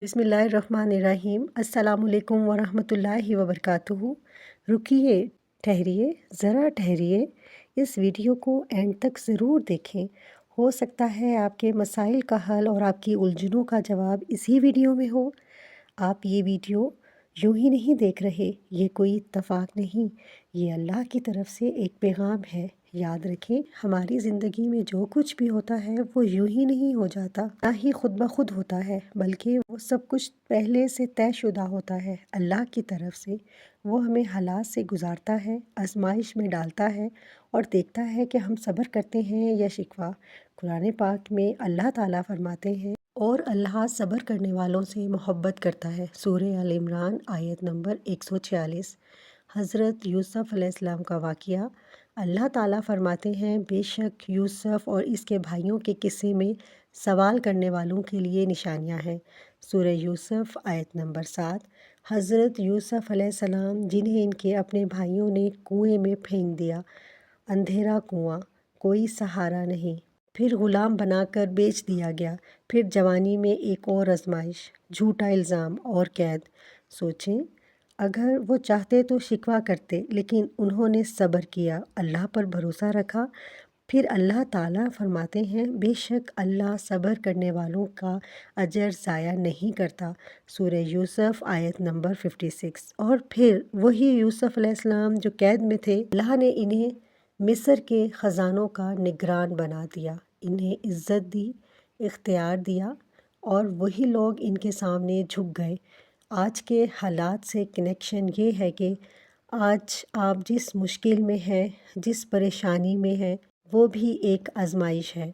बिस्मिल्लाहिर्रहमानिर्रहीम। अस्सलामुअलैकुम वरहमतुल्लाहि वबरकातुहू। रुकिए, ठहरिए, ज़रा ठहरिए, इस वीडियो को एंड तक ज़रूर देखें। हो सकता है आपके मसाइल का हल और आपकी उलझनों का जवाब इसी वीडियो में हो। आप ये वीडियो यूं ही नहीं देख रहे, ये कोई इत्तफाक नहीं, ये अल्लाह की तरफ से एक पैगाम है। याद रखें, हमारी ज़िंदगी में जो कुछ भी होता है वो यूं ही नहीं हो जाता, ना ही खुद ब खुद होता है, बल्कि वो सब कुछ पहले से तयशुदा होता है अल्लाह की तरफ से। वो हमें हालात से गुजारता है, आजमाइश में डालता है और देखता है कि हम सब्र करते हैं या शिकवा। कुरान पाक में अल्लाह ताला फरमाते हैं, और अल्लाह सब्र करने वालों से मोहब्बत करता है। सूरह अल इमरान आयत नंबर 146। हज़रत यूसुफ़ अलैहिस्सलाम का वाक़या। अल्लाह ताला फरमाते हैं, बेशक यूसुफ़ और इसके भाइयों के किस्से में सवाल करने वालों के लिए निशानियां हैं। सूरह यूसुफ़ आयत नंबर 7। हज़रत यूसुफ़ अलैहिस्सलाम जिन्हें इनके अपने भाइयों ने कुएं में फेंक दिया, अंधेरा कुआं, कोई सहारा नहीं, फिर ग़ुलाम बनाकर बेच दिया गया, फिर जवानी में एक और आजमाइश, झूठा इल्ज़ाम और कैद। सोचें, अगर वो चाहते तो शिकवा करते, लेकिन उन्होंने सब्र किया, अल्लाह पर भरोसा रखा। फिर अल्लाह ताला फरमाते हैं, बेशक अल्लाह सब्र करने वालों का अजर ज़ाया नहीं करता। सूरह यूसुफ़ आयत नंबर 56। और फिर वही यूसुफ़ अलैहिस्सलाम जो कैद में थे, अल्लाह ने इन्हें मिस्र के ख़जानों का निगरान बना दिया, इन्हें इज़्ज़त दी, इख्तियार दिया, और वही लोग इनके सामने झुक गए। आज के हालात से कनेक्शन ये है कि आज आप जिस मुश्किल में हैं, जिस परेशानी में हैं, वो भी एक आजमाइश है।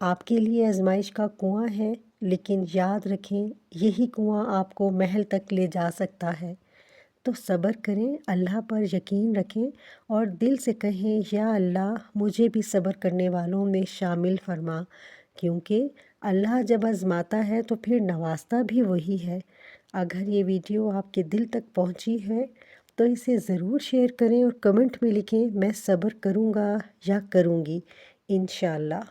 आपके लिए आजमाइश का कुआं है, लेकिन याद रखें, यही कुआं आपको महल तक ले जा सकता है। तो सब्र करें, अल्लाह पर यकीन रखें और दिल से कहें, या अल्लाह मुझे भी सब्र करने वालों में शामिल फरमा, क्योंकि अल्लाह जब आज़माता है तो फिर नवाजता भी वही है। अगर ये वीडियो आपके दिल तक पहुंची है तो इसे ज़रूर शेयर करें और कमेंट में लिखें, मैं सब्र करूंगा या करूंगी, इंशाअल्लाह।